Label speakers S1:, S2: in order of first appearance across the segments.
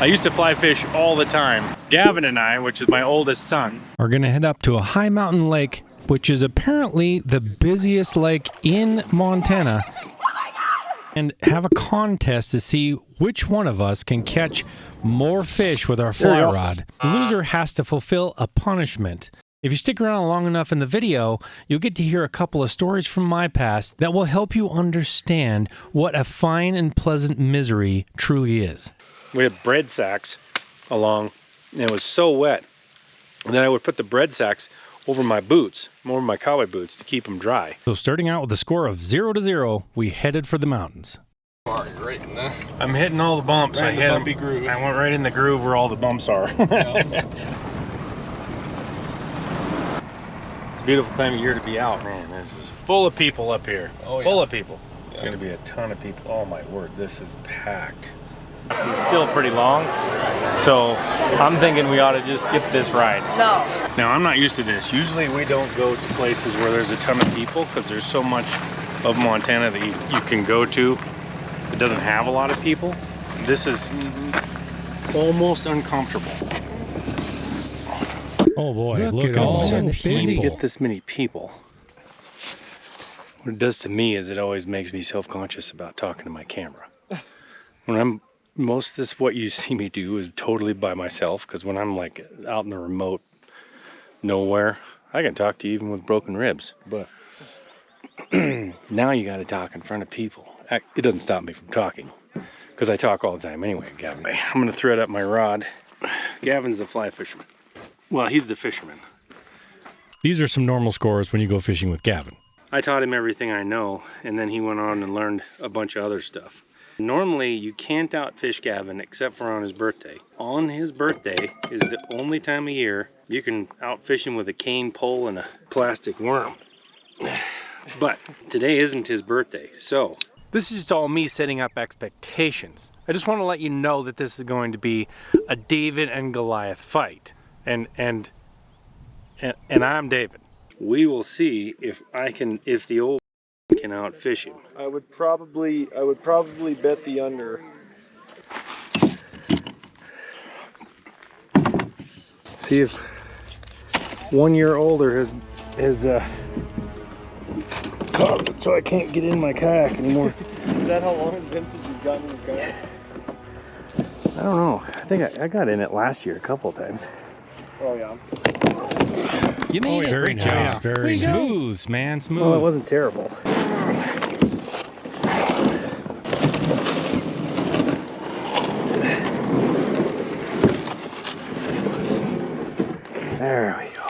S1: I used to fly fish all the time. Gavin and I, which is my oldest son,
S2: are going to head up to a high mountain lake, which is apparently the busiest lake in Montana, and have a contest to see which one of us can catch more fish with our fly rod. The loser has to fulfill a punishment. If you stick around long enough in the video, you'll get to hear a couple of stories from my past that will help you understand what a fine and pleasant misery truly is.
S1: we had bread sacks along, and it was so wet. And then I would put the bread sacks over my boots, over my cowboy boots, to keep them dry.
S2: So starting out with a score of 0-0, we headed for the mountains.
S3: Right in there.
S1: I'm hitting all the bumps.
S3: Right in the bumpy groove.
S1: I went right in the groove where all the bumps are. It's a beautiful time of year to be out, man. This is full of people up here.
S3: Oh, yeah.
S1: Full of people.
S3: Yeah.
S1: There's gonna be a ton of people. Oh my word, this is packed. This is still pretty long, so I'm thinking we ought to just skip this ride.
S4: No.
S1: Now, I'm not used to this. Usually we don't go to places where there's a ton of people because there's so much of Montana that you can go to. It doesn't have a lot of people. This is almost uncomfortable.
S2: Oh boy,
S1: Look
S2: at
S1: all
S2: so
S1: the
S2: busy.
S1: people. Get this many people. What it does to me is it always makes me self-conscious about talking to my camera. When I'm most of this, what you see me do is totally by myself, because when I'm like out in the remote nowhere, I can talk to you even with broken ribs. But now you got to talk in front of people. It doesn't stop me from talking, because I talk all the time anyway, Gavin. I'm going to thread up my rod. Gavin's the fly fisherman. Well, he's the fisherman.
S2: These are some normal scores when you go fishing with Gavin.
S1: I taught him everything I know, and then he went on and learned a bunch of other stuff. Normally, you can't outfish Gavin except for on his birthday. On his birthday is the only time of year you can outfish him with a cane pole and a plastic worm. But today isn't his birthday, so. This is just all me setting up expectations. I just want to let you know that this is going to be a David and Goliath fight. And I'm David. We will see if the old can outfish him.
S3: I would probably bet the under.
S1: See if 1 year older has caught it, so I can't get in my kayak anymore.
S3: Is that how long it's been since you've gotten in your kayak?
S1: I don't know. I think I got in it last year a couple of times.
S3: Oh yeah.
S2: You made it. Very
S1: Great
S2: nice.
S1: job.
S2: Very smooth, man. Smooth.
S1: Well, it wasn't terrible. There we go.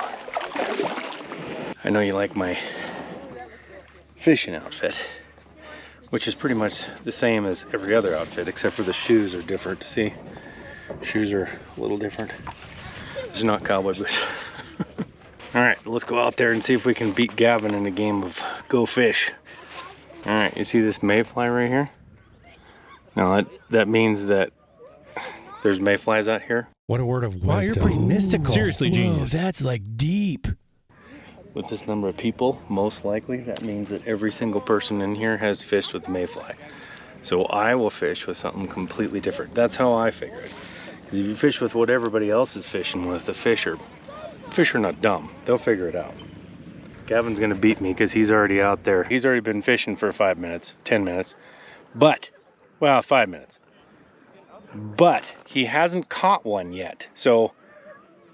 S1: I know you like my fishing outfit, which is pretty much the same as every other outfit, except for the shoes are different. See? Shoes are a little different. These are not cowboy boots. All right, let's go out there and see if we can beat Gavin in a game of go fish. All right, you see this mayfly right here? Now that means that there's mayflies out here.
S2: What a word of wisdom.
S5: Wow, you're pretty mystical.
S2: Seriously, genius.
S5: Whoa, that's like deep.
S1: With this number of people, most likely that means that every single person in here has fished with mayfly. So I will fish with something completely different. That's how I figure it. Because if you fish with what everybody else is fishing with, the fish are not dumb. They'll figure it out. Gavin's gonna beat me because he's already out there. He's already been fishing for 5 minutes, 10 minutes, but, well, 5 minutes. But he hasn't caught one yet. So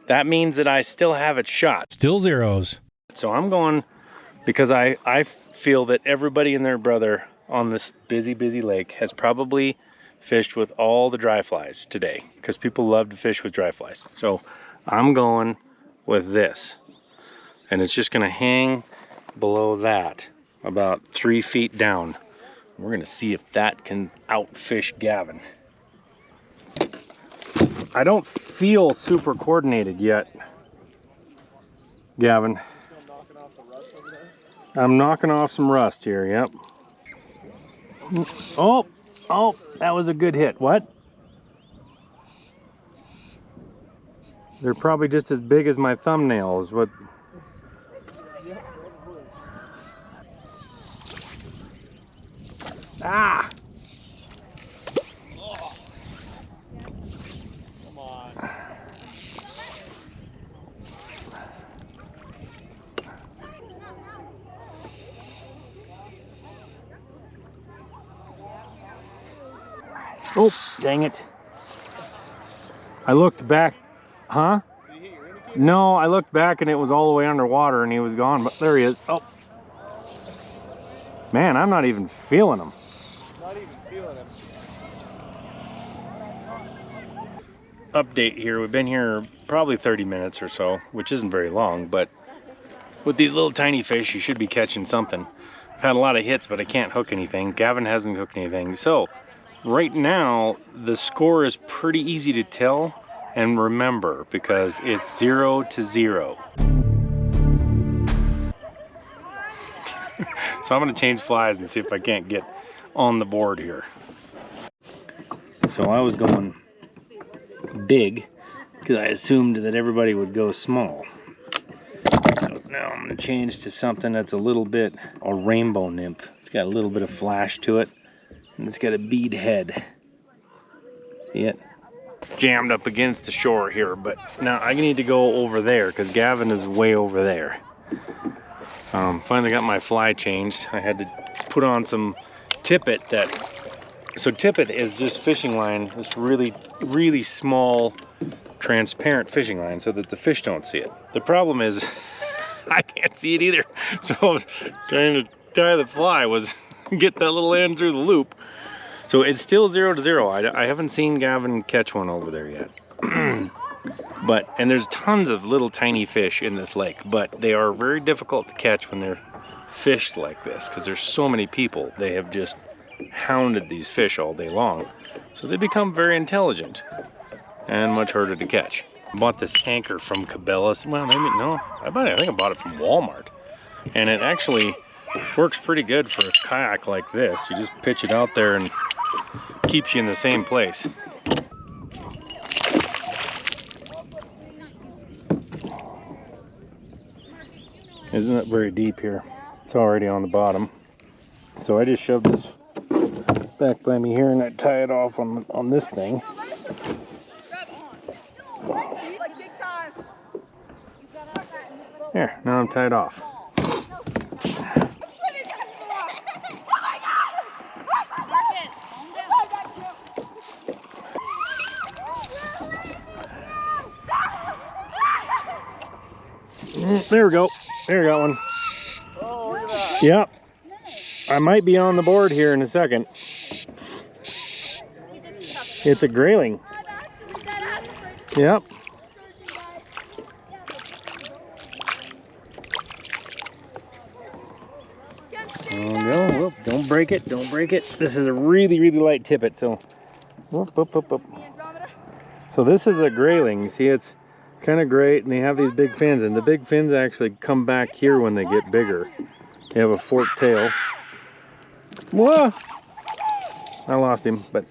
S1: that means that I still have it shot.
S2: Still zeros.
S1: So I'm going, because I feel that everybody and their brother on this busy lake has probably fished with all the dry flies today, because people love to fish with dry flies. So I'm going with this, and it's just gonna hang below that about 3 feet down. We're gonna see if that can outfish Gavin. I don't feel super coordinated yet, Gavin. I'm knocking off some rust here, yep. Oh, that was a good hit. What? They're probably just as big as my thumbnails. What? Ah! Oh, dang it. I looked back. Huh?
S3: Did he hit your indicator?
S1: No, I looked back and it was all the way underwater and he was gone, but there he is. Oh. Man, I'm not even feeling him.
S3: Not even feeling him.
S1: Update here. We've been here probably 30 minutes or so, which isn't very long, but with these little tiny fish, you should be catching something. I've had a lot of hits, but I can't hook anything. Gavin hasn't hooked anything. So right now, the score is pretty easy to tell and remember because it's 0-0. So I'm gonna change flies and see if I can't get on the board here. So I was going big because I assumed that everybody would go small. So now I'm gonna change to something that's a little bit a rainbow nymph. It's got a little bit of flash to it and it's got a bead head. See it? Jammed up against the shore here, but now I need to go over there because Gavin is way over there. Finally got my fly changed. I had to put on some tippet so tippet is just fishing line, this really small transparent fishing line so that the fish don't see it. The problem is I can't see it either. So I was trying to tie the fly was get that little end through the loop. So it's still 0-0. I haven't seen Gavin catch one over there yet. And there's tons of little tiny fish in this lake, but they are very difficult to catch when they're fished like this because there's so many people. They have just hounded these fish all day long. So they become very intelligent and much harder to catch. I bought this anchor from Cabela's. Well, maybe, no, I think I bought it from Walmart. And it actually works pretty good for a kayak like this. You just pitch it out there and keeps you in the same place. Isn't it very deep here? It's already on the bottom. So I just shoved this back by me here and I tie it off on this thing. There, now I'm tied off. There we go. There we got one.
S3: Oh, look at that.
S1: Yep. I might be on the board here in a second. It's a grayling. Yep. Oh no, whoop, don't break it, don't break it. This is a really light tippet, so whoop, whoop, whoop, whoop. So this is a grayling. You see, it's kind of great, and they have these big fins, and the big fins actually come back here when they get bigger. They have a forked tail. Whoa! I lost him, but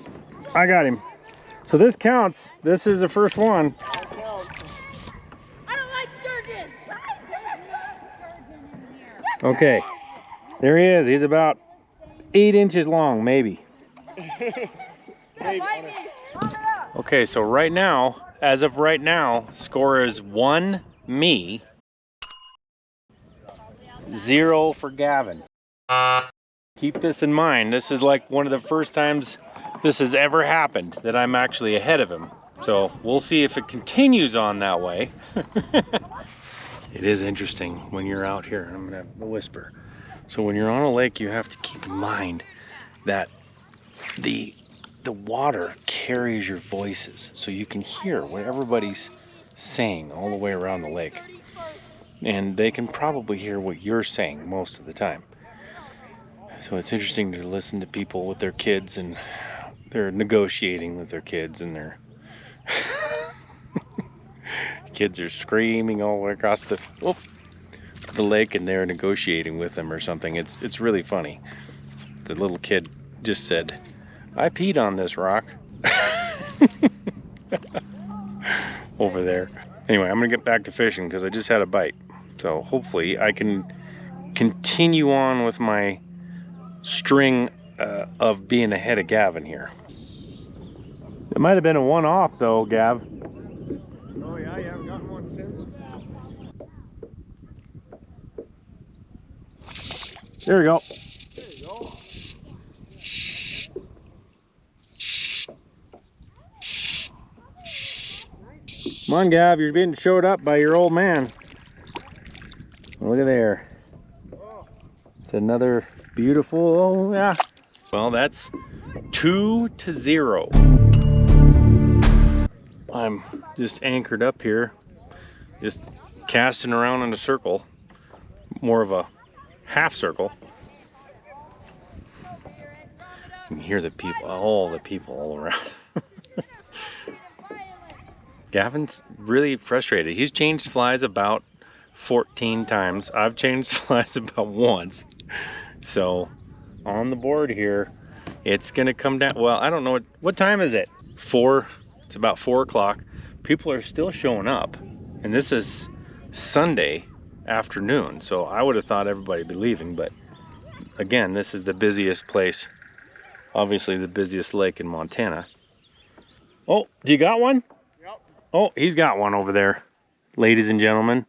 S1: I got him. So this counts. This is the first one.
S3: That counts.
S4: I don't like sturgeon.
S1: Okay, there he is. He's about 8 inches long, maybe. Okay, so right now, as of right now, score is 1 me, 0 for Gavin. Keep this in mind. This is like one of the first times this has ever happened that I'm actually ahead of him. So we'll see if it continues on that way. It is interesting when you're out here. I'm gonna have a whisper. So when you're on a lake, you have to keep in mind that the water carries your voices, so you can hear what everybody's saying all the way around the lake. And they can probably hear what you're saying most of the time. So it's interesting to listen to people with their kids, and they're negotiating with their kids, and their kids are screaming all the way across the lake, and they're negotiating with them or something. It's really funny. The little kid just said, "I peed on this rock." Over there. Anyway, I'm gonna get back to fishing because I just had a bite. So hopefully I can continue on with my string of being ahead of Gavin here. It might have been a one-off though, Gav.
S3: Oh yeah, you haven't gotten one since?
S1: There we go.
S3: There you go.
S1: Come on, Gav, you're getting showed up by your old man. Look at there. It's another beautiful, oh yeah. Well, that's 2-0. I'm just anchored up here, just casting around in a circle, more of a half circle. You can hear the people, all the people all around. Gavin's really frustrated. He's changed flies about 14 times. I've changed flies about once. So on the board here, it's gonna come down. Well, I don't know what time is it? 4. It's about 4 o'clock. People are still showing up, and this is Sunday afternoon. So I would have thought everybody'd be leaving, but again, this is the busiest place, obviously the busiest lake in Montana. Oh, do you got one?
S3: Yep.
S1: Oh, he's got one over there, ladies and gentlemen.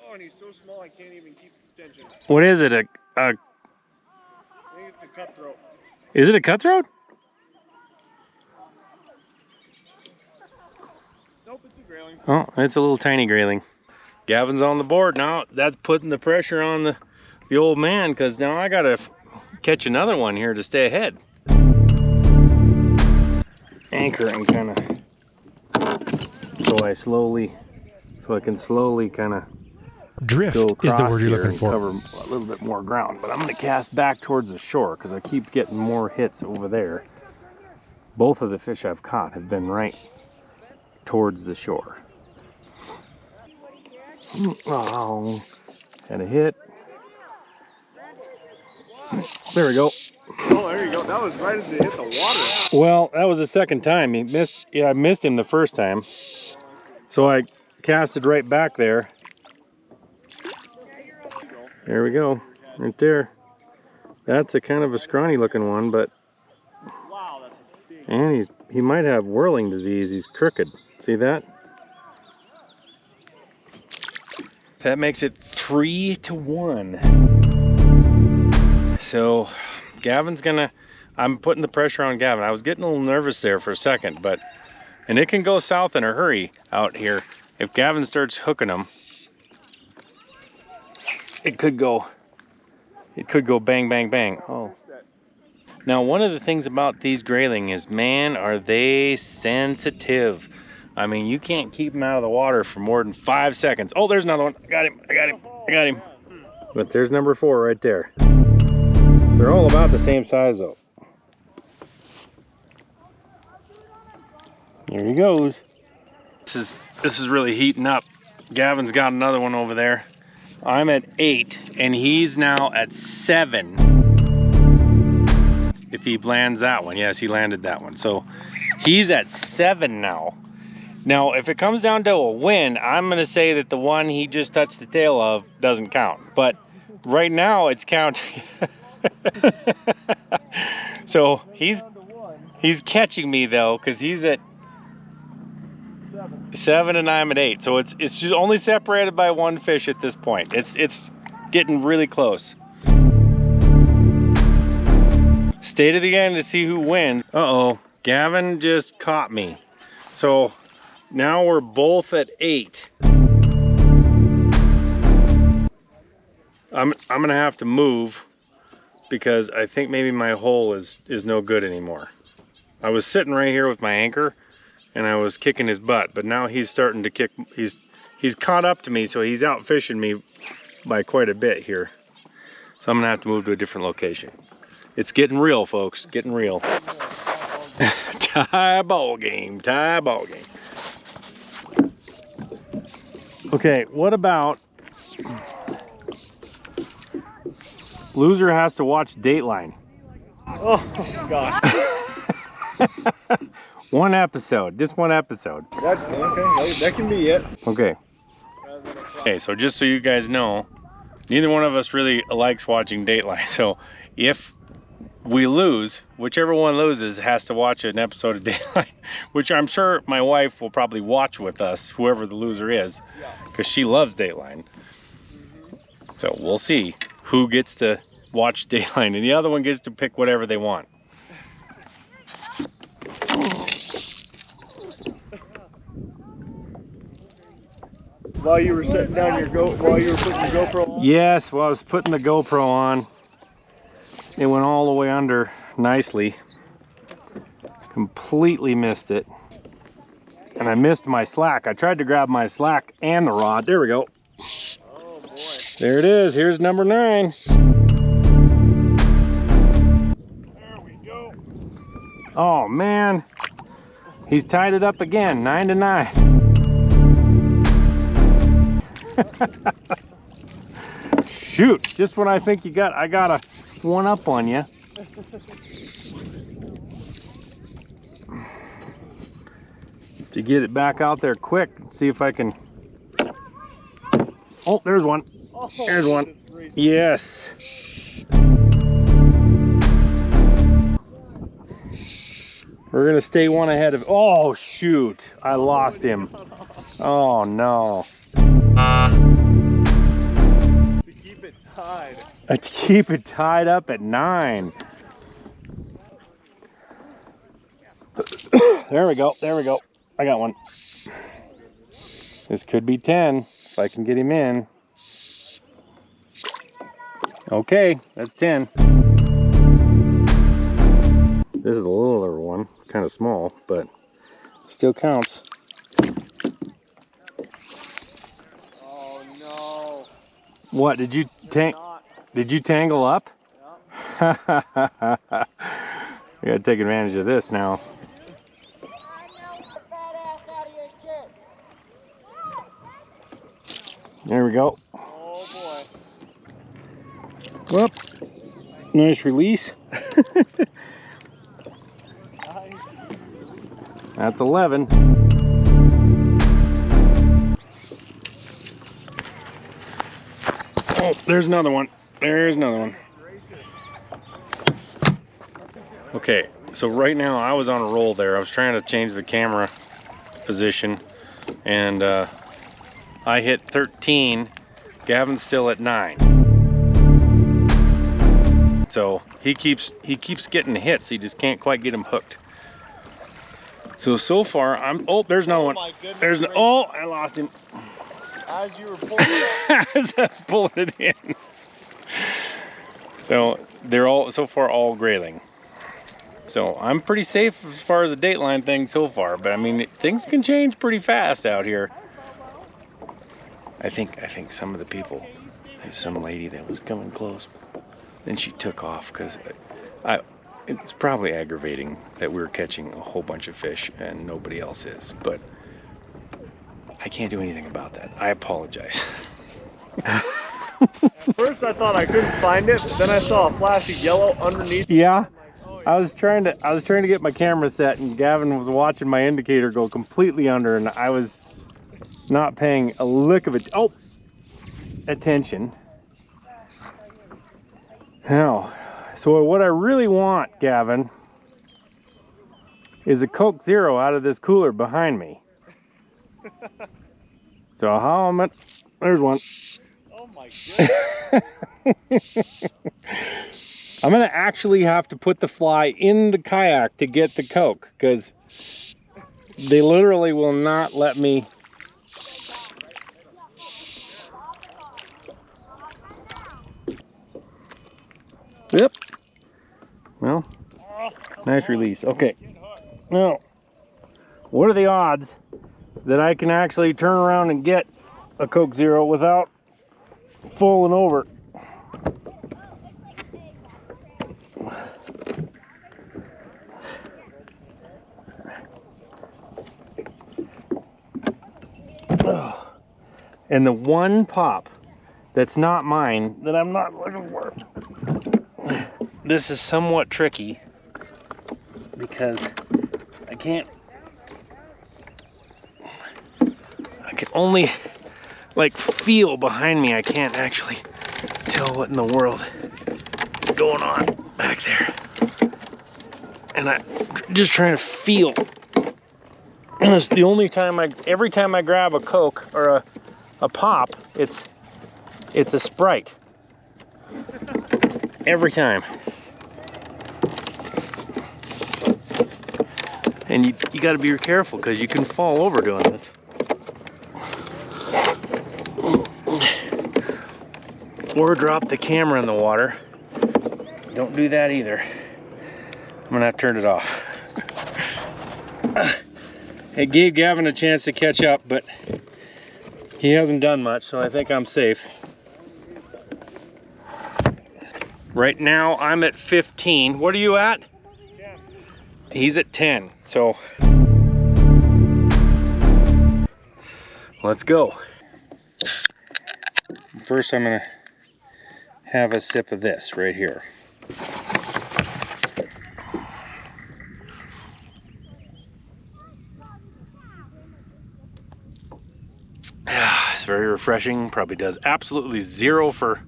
S3: Oh, and he's so small I can't even keep attention.
S1: What is it? A
S3: I think it's a cutthroat.
S1: is it a cutthroat?
S3: Nope, it's a grayling.
S1: Oh, it's a little tiny grayling. Gavin's on the board now. That's putting the pressure on the old man, because now I gotta catch another one here to stay ahead. Anchoring kind of, so I can slowly kind of
S2: Drift
S1: go
S2: is the
S1: across
S2: word you're
S1: here
S2: looking
S1: and
S2: for.
S1: cover a little bit more ground. But I'm gonna cast back towards the shore because I keep getting more hits over there. Both of the fish I've caught have been right towards the shore. Oh, had a hit. There we go.
S3: Oh, there you go. That was right as they hit the water.
S1: Well, that was the second time. He missed. Yeah, I missed him the first time. So I casted right back there. There we go. Right there. That's a kind of a scrawny looking one, but
S3: Wow, that's big.
S1: and he might have whirling disease. He's crooked. See that? That makes it 3-1. So Gavin's gonna, I'm putting the pressure on Gavin. I was getting a little nervous there for a second, and it can go south in a hurry out here. If Gavin starts hooking them, it could go bang, bang, bang. Oh. Now, one of the things about these grayling is, man, are they sensitive. I mean, you can't keep them out of the water for more than 5 seconds. Oh, there's another one. I got him. But there's number 4 right there. They're all about the same size though. There he goes. This is really heating up. Gavin's got another one over there. I'm at 8 and he's now at 7. If he lands that one. Yes, he landed that one. So he's at 7 now. Now, if it comes down to a win, I'm gonna say that the one he just touched the tail of doesn't count. But right now it's counting. So he's catching me though, because he's at 7 and I'm at 8. So it's just only separated by 1 fish at this point. It's getting really close. Stay to the end to see who wins. Uh-oh, Gavin just caught me. So now we're both at 8. I'm gonna have to move because I think maybe my hole is no good anymore. I was sitting right here with my anchor and I was kicking his butt, but now he's starting to kick. He's caught up to me, so he's out fishing me by quite a bit here. So I'm gonna have to move to a different location. It's getting real, folks. Getting real. Tie ball game. Okay, what about loser has to watch Dateline?
S3: Oh, God.
S1: One episode, just one episode.
S3: That can be it.
S1: Okay. Okay, so just so you guys know, neither one of us really likes watching Dateline. So if we lose, whichever one loses has to watch an episode of Dateline, which I'm sure my wife will probably watch with us, whoever the loser is, because she loves Dateline. So we'll see who gets to watch Dateline, and the other one gets to pick whatever they want.
S3: While you were setting down your while you were putting the GoPro on?
S1: Yes, well, I was putting the GoPro on. It went all the way under nicely. Completely missed it. And I missed my slack. I tried to grab my slack and the rod. There we go.
S3: Oh boy.
S1: There it is. Here's number 9.
S3: There we go.
S1: Oh man. He's tied it up again. 9 to 9. Shoot, just when I think I got a one up on you. To get it back out there quick, see if I can. Oh, there's one.
S3: Oh,
S1: There's one.
S3: goodness gracious.
S1: Yes. We're gonna stay one ahead of. Oh shoot, I lost him. Oh no.
S3: To keep it tied.
S1: To keep it tied up at 9. There we go. There we go. I got one. This could be 10 if I can get him in. Okay, that's 10. This is a littler one, kind of small, but still counts.
S3: Oh no.
S1: What did you
S3: Not.
S1: Did you tangle up?
S3: Yeah.
S1: We gotta take advantage of this now. There we go.
S3: Oh boy.
S1: Whoop. Nice release.
S3: Nice.
S1: That's 11. Oh, there's another one. There's another one. Okay, so right now I was on a roll there. I was trying to change the camera position, and I hit 13. Gavin's still at 9. So he keeps getting hits. He just can't quite get him hooked. So far I'm. Oh, there's another one.
S3: My goodness
S1: There's no.
S3: gracious.
S1: Oh, I lost him.
S3: As you were pulling it up.
S1: As I was pulling it in. So they're all so far all grayling. So I'm pretty safe as far as the dateline thing so far, but I mean things can change pretty fast out here. I think some of the people, there's some lady that was coming close, then she took off because it's probably aggravating that we're catching a whole bunch of fish and nobody else is, but I can't do anything about that. I apologize.
S3: At first I thought I couldn't find it, but then I saw a flash of yellow underneath.
S1: Yeah. I was trying to get my camera set, and Gavin was watching my indicator go completely under, and I was not paying a lick of it. Oh, attention. Now, so what I really want, Gavin, is a Coke Zero out of this cooler behind me. So how am I? There's one.
S3: Oh my goodness.
S1: I'm gonna actually have to put the fly in the kayak to get the Coke, because they literally will not let me. Yep. Well, nice release. Okay. Now, what are the odds that I can actually turn around and get a Coke Zero without falling over? And the one pop that's not mine, that I'm not looking for. This is somewhat tricky because I can only like feel behind me. I can't actually tell what in the world is going on back there. And I'm just trying to feel. And it's the only time every time I grab a Coke or a pop, it's a Sprite. Every time. And you got to be careful because you can fall over doing this. Or drop the camera in the water. Don't do that either. I'm gonna have to turn it off. It gave Gavin a chance to catch up, but he hasn't done much, so I think I'm safe. Right now, I'm at 15. What are you at?
S3: 10.
S1: He's at 10, so let's go. First, I'm gonna have a sip of this right here. It's very refreshing. Probably does absolutely zero for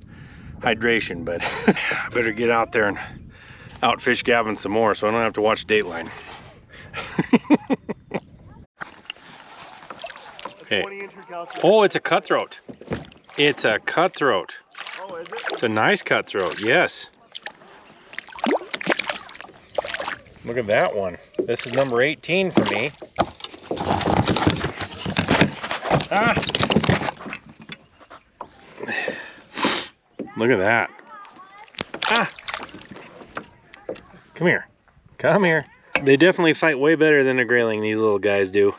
S1: hydration, but I better get out there and outfish Gavin some more so I don't have to watch Dateline. Okay.
S3: 20-inch recalcitrant.
S1: Oh, it's a cutthroat. It's a cutthroat.
S3: Oh, is it?
S1: It's a nice cutthroat, yes. Look at that one. This is number 18 for me. Ah! Look at that. Ah! Come here. Come here. They definitely fight way better than a grayling, these little guys do.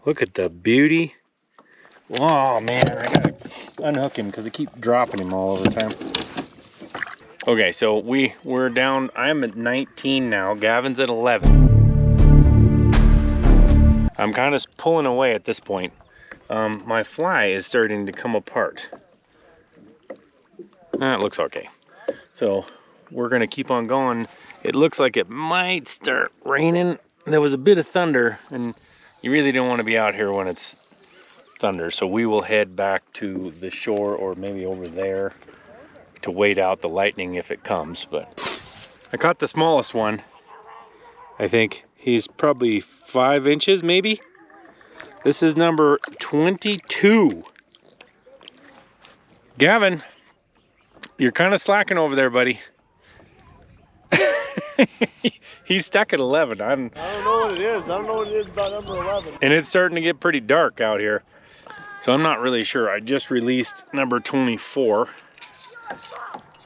S1: Look at the beauty. Oh man, I gotta unhook him because I keep dropping him all the time. Okay, so we're down. I'm at 19 now. Gavin's at 11. I'm kind of pulling away at this point. My fly is starting to come apart. It looks okay. So we're gonna keep on going. It looks like it might start raining. There was a bit of thunder, and you really don't want to be out here when it's thunder. So we will head back to the shore or maybe over there to wait out the lightning if it comes. But I caught the smallest one. I think he's probably 5 inches maybe. This is number 22. Gavin, you're kind of slacking over there, buddy. He's stuck at 11.
S3: I don't know what it is. I don't know what it is about number 11.
S1: And it's starting to get pretty dark out here. So I'm not really sure. I just released number 24.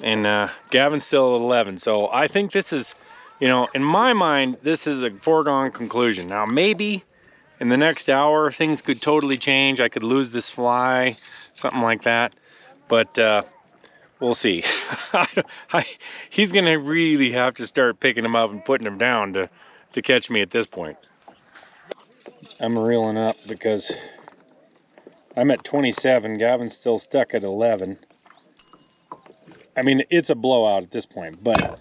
S1: And Gavin's still at 11. So I think this is, you know, in my mind, this is a foregone conclusion. Now maybe in the next hour, things could totally change. I could lose this fly, something like that. But we'll see. He's gonna really have to start picking him up and putting him down to catch me at this point. I'm reeling up because I'm at 27. Gavin's still stuck at 11. I mean, it's a blowout at this point, but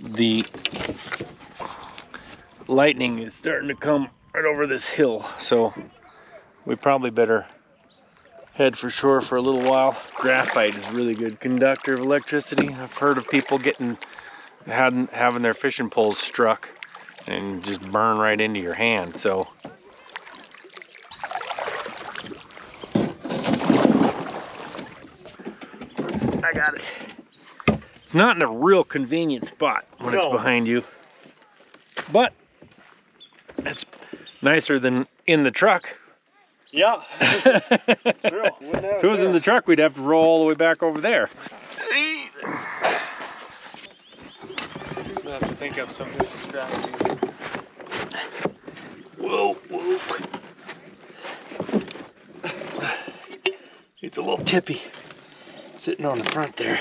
S1: the lightning is starting to come right over this hill, so we probably better head for shore for a little while. Graphite is a really good conductor of electricity. I've heard of people having their fishing poles struck and just burn right into your hand. So I got it. It's not in a real convenient spot when it's behind you, but it's nicer than in the truck.
S3: Yeah, it's true.
S1: If it was in the truck, we'd have to roll all the way back over there.
S3: I have to think of some new strategy.
S1: Whoa, whoa. It's a little tippy, sitting on the front there.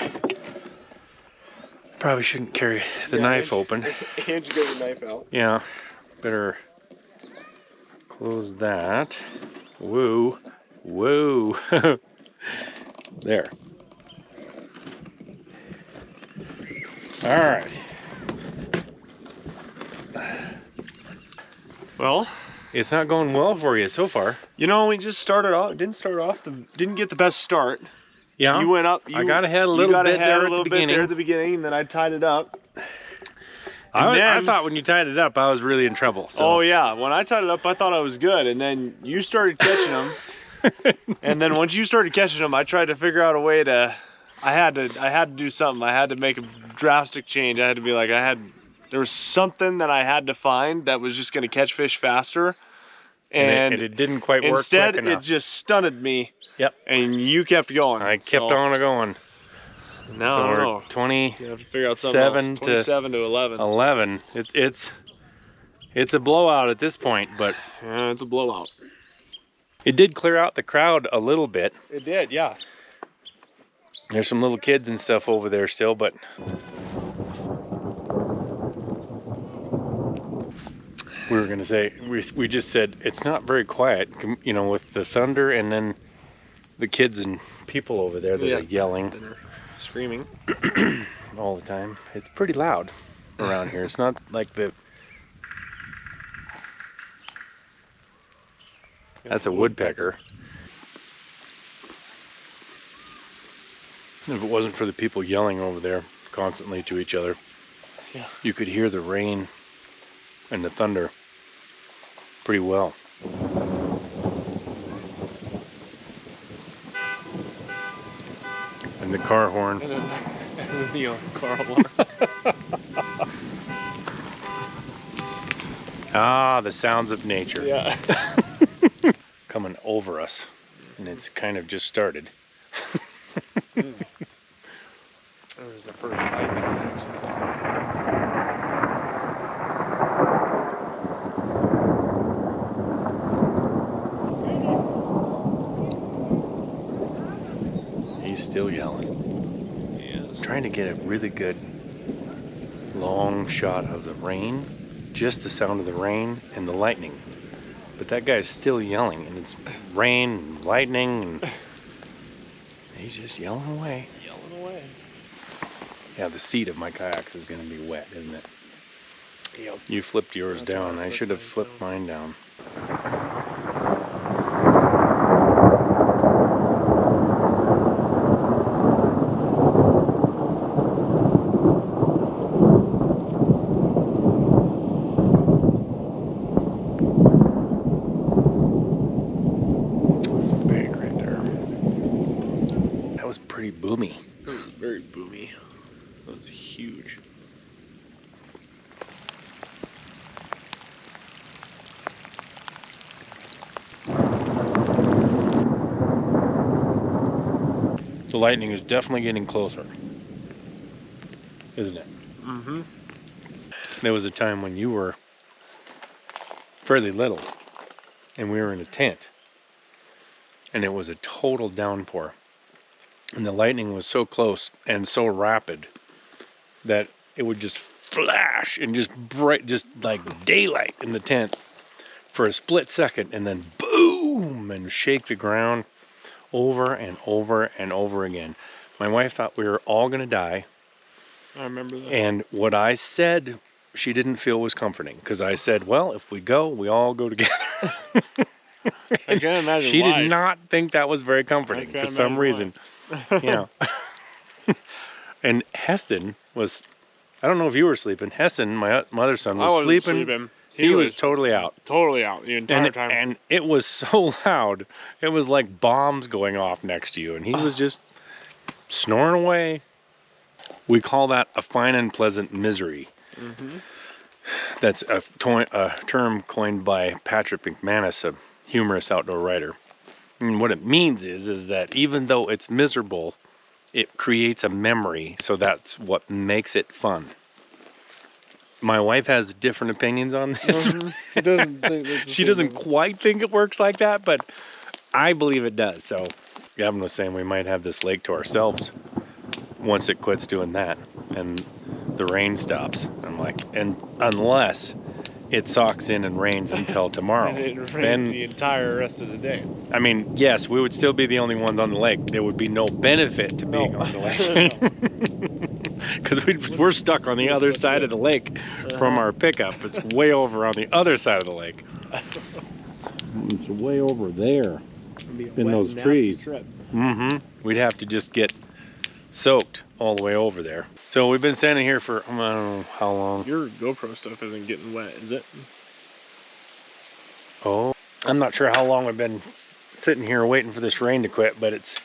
S1: Probably shouldn't carry the knife open.
S3: And you got your knife out.
S1: Yeah, better close that. Whoa, whoa. There. All right.
S3: Well,
S1: It's not going well for you so far.
S3: you know, we just started off, didn't get the best start.
S1: Yeah.
S3: You went up.
S1: I got ahead a little bit there
S3: at the beginning, and then I tied it up.
S1: I thought when you tied it up, I was really in trouble. So.
S3: Oh yeah, when I tied it up, I thought I was good, and then you started catching them. And then once you started catching them, I tried to figure out a way to. I had to do something. I had to make a drastic change. I had to be like, there was something that I had to find that was just going to catch fish faster. And
S1: it didn't quite work.
S3: Instead,
S1: quick
S3: it
S1: enough.
S3: just stunted me
S1: Yep.
S3: And you kept going.
S1: I kept on going.
S3: Now
S1: So
S3: I don't
S1: we're
S3: know.
S1: 20.
S3: You have to figure out something else.
S1: 7 to
S3: 27 to 11.
S1: 11. It's a blowout at this point, but
S3: Yeah, it's a blowout.
S1: it did clear out the crowd a little bit.
S3: It did, yeah.
S1: There's some little kids and stuff over there still, but we were gonna say we just said it's not very quiet, you know, with the thunder and then the kids and people over there that are yelling,
S3: They're screaming
S1: all the time. It's pretty loud around here. It's not like the. That's a woodpecker. If it wasn't for the people yelling over there constantly to each other, you could hear the rain and the thunder pretty well. And the car horn.
S3: And then the car horn.
S1: Ah, the sounds of nature.
S3: Yeah.
S1: Coming over us. And it's kind of just started.
S3: There was the first lightning I actually saw.
S1: He's still yelling.
S3: Yes.
S1: Trying to get a really good long shot of the rain, just the sound of the rain and the lightning. But that guy's still yelling, and it's rain and lightning, and he's just yelling away.
S3: Yelling away.
S1: Yeah, the seat of my kayak is going to be wet, isn't it?
S3: Yep.
S1: You flipped yours
S3: That's how
S1: down.
S3: I
S1: I should have
S3: flipped
S1: flipped mine down. There's a bag right there. That was pretty boomy.
S3: It was very boomy. That was huge.
S1: The lightning is definitely getting closer, isn't it?
S3: Mm-hmm.
S1: There was a time when you were fairly little and we were in a tent and it was a total downpour and the lightning was so close and so rapid that it would just flash and just bright, just like daylight in the tent for a split second and then boom and shake the ground over and over and over again. My wife thought we were all going to die.
S3: I remember that.
S1: And what I said, she didn't feel was comforting because I said, well, if we go, we all go together.
S3: I can't imagine
S1: She
S3: why.
S1: did not think that was very comforting for some reason. Yeah. And Heston was, I don't know if you were sleeping. Heston, my other son,
S3: I
S1: was
S3: wasn't
S1: sleeping. He was totally out.
S3: Totally out the entire time.
S1: And it was so loud. It was like bombs going off next to you. And he was just snoring away. We call that a fine and pleasant misery.
S3: Mm-hmm.
S1: That's a term coined by Patrick McManus, a humorous outdoor writer. And what it means is that even though it's miserable, it creates a memory. So that's what makes it fun. My wife has different opinions on this.
S3: She doesn't think that's the
S1: She
S3: same
S1: doesn't
S3: as-
S1: quite think it works like that, but I believe it does. So Gavin was saying we might have this lake to ourselves once it quits doing that and the rain stops. I'm like, and unless it socks in and rains until tomorrow.
S3: And it rains
S1: then,
S3: the entire rest of the day.
S1: I mean, yes, we would still be the only ones on the lake. There would be no benefit to being on the lake. Because we're stuck on the other side of the lake from our pickup. It's way over on the other side of the lake. It's way over there in those trees. Mm-hmm. We'd have to just get soaked all the way over there. So we've been standing here for, I don't know how long.
S3: Your GoPro stuff isn't getting wet, is it?
S1: Oh, I'm not sure how long we've been sitting here waiting for this rain to quit, but it's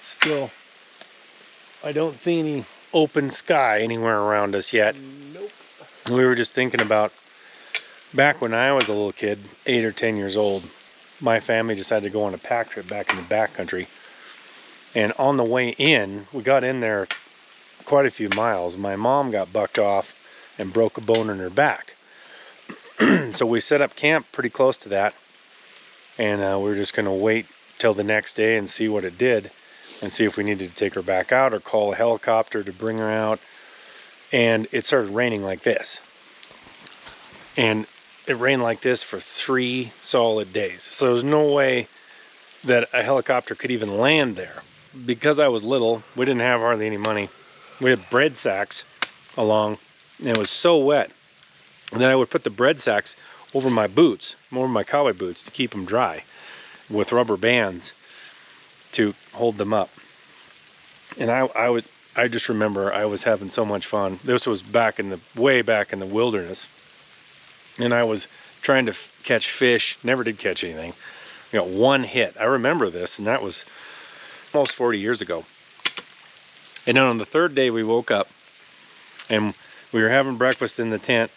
S1: still, I don't see any open sky anywhere around us yet.
S3: Nope.
S1: We were just thinking about back when I was a little kid, 8 or 10 years old, my family decided to go on a pack trip back in the backcountry. And on the way in, we got in there quite a few miles. My mom got bucked off and broke a bone in her back. So we set up camp pretty close to that. And we were just going to wait till the next day and see what it did. And see if we needed to take her back out or call a helicopter to bring her out. And it started raining like this. And it rained like this for 3 solid days. So there was no way that a helicopter could even land there. Because I was little, we didn't have hardly any money. We had bread sacks along, and it was so wet. And then I would put the bread sacks over my boots, over my cowboy boots, to keep them dry with rubber bands to hold them up. And I just remember I was having so much fun. This was way back in the wilderness. And I was trying to catch fish, never did catch anything. I got one hit. I remember this, and that was almost 40 years ago. And then on the third day we woke up and we were having breakfast in the tent.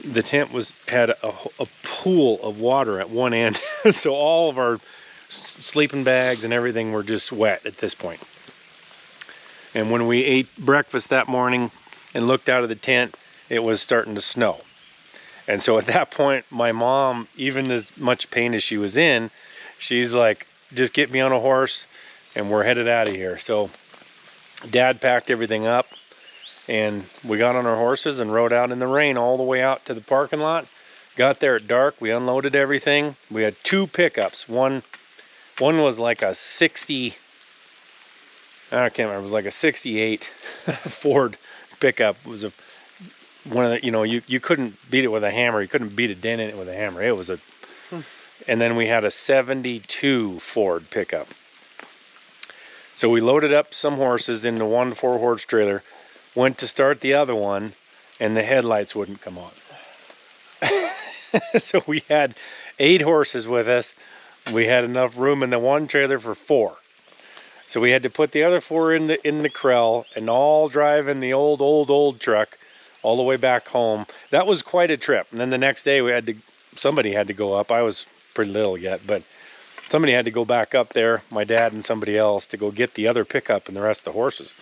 S1: The tent had a pool of water at one end. So all of our sleeping bags and everything were just wet at this point. And when we ate breakfast that morning and looked out of the tent, it was starting to snow. And so at that point, my mom, even as much pain as she was in, she's like, just get me on a horse and we're headed out of here. So Dad packed everything up and we got on our horses and rode out in the rain all the way out to the parking lot. Got there at dark, we unloaded everything. We had 2 pickups. One was like a 60, I can't remember, it was like a 68 Ford pickup. It was one of the, you couldn't beat it with a hammer. You couldn't beat a dent in it with a hammer. It was and then we had a 72 Ford pickup. So we loaded up some horses into one 4-horse trailer, went to start the other one, and the headlights wouldn't come on. So we had 8 horses with us. We had enough room in the one trailer for 4. So we had to put the other 4 in the corral and all drive in the old truck all the way back home. That was quite a trip. And then the next day somebody had to go up. I was pretty little yet, but somebody had to go back up there, my dad and somebody else, to go get the other pickup and the rest of the horses.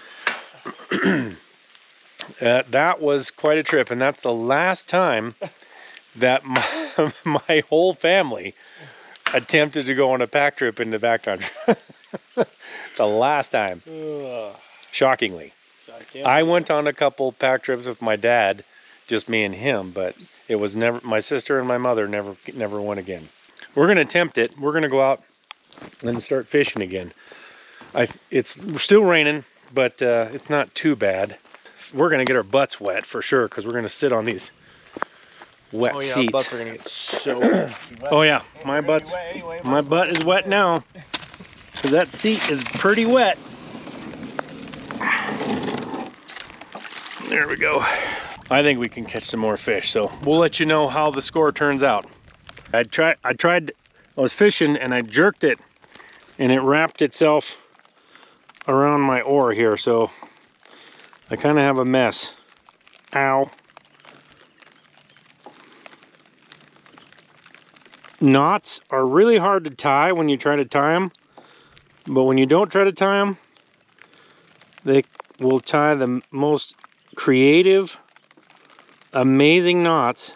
S1: That was quite a trip, and that's the last time that my whole family attempted to go on a pack trip in the backcountry. The last time. Shockingly. I went on a couple pack trips with my dad, just me and him, but it was never, my sister and my mother never went again. We're going to attempt it. We're going to go out and start fishing again. It's still raining, but it's not too bad. We're going to get our butts wet for sure, because we're going to sit on these wet seats.
S3: Our butts are going to get so wet.
S1: Oh yeah, my butt is wet now, because that seat is pretty wet. There we go. I think we can catch some more fish, so we'll let you know how the score turns out. I was fishing and I jerked it and it wrapped itself around my oar here, so I kind of have a mess. Ow. Knots are really hard to tie when you try to tie them, but when you don't try to tie them, they will tie the most creative, amazing knots.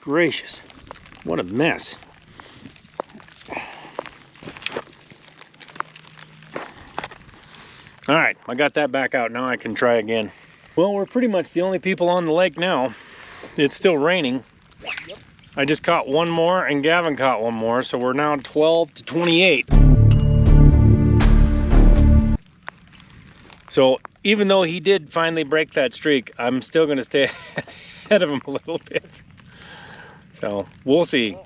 S1: Gracious, what a mess. All right, I got that back out. Now I can try again. Well, we're pretty much the only people on the lake now. It's still raining. Yep. I just caught one more and Gavin caught one more, so we're now 12 to 28. So even though he did finally break that streak, I'm still gonna stay ahead of him a little bit. So we'll see.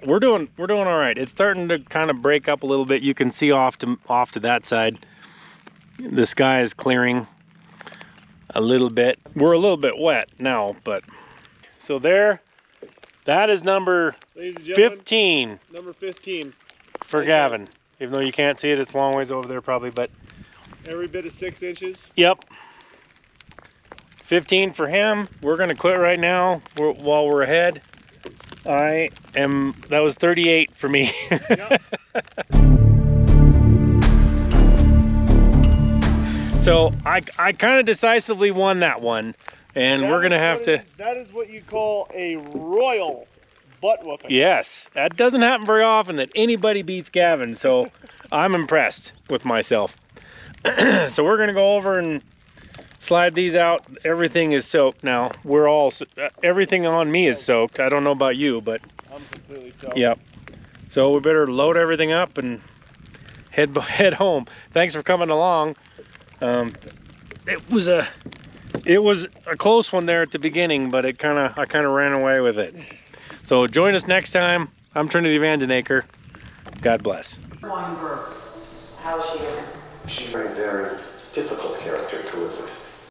S1: We're doing all right. It's starting to kind of break up a little bit. You can see off to that side. The sky is clearing a little bit. We're a little bit wet now, but so there. That is number 15.
S3: Number 15.
S1: For Gavin. Even though you can't see it, it's a long ways over there probably, but
S3: every bit of 6 inches.
S1: Yep. 15 for him. We're gonna quit right now while we're ahead. That was 38 for me.
S3: Yep.
S1: So I kind of decisively won that one, and we're gonna have to.
S3: That is what you call a royal butt whooping.
S1: Yes, that doesn't happen very often that anybody beats Gavin, so I'm impressed with myself. So we're gonna go over and slide these out. Everything is soaked now. Everything on me is soaked. I don't know about you, but
S3: I'm completely soaked.
S1: yep. So we better load everything up and head home. Thanks for coming along. It was a close one there at the beginning, but I kind of ran away with it. So join us next time. I'm Trinity Vandenaker. God bless.
S6: Weinberg, how is she?
S7: She's a very, very difficult character to live with.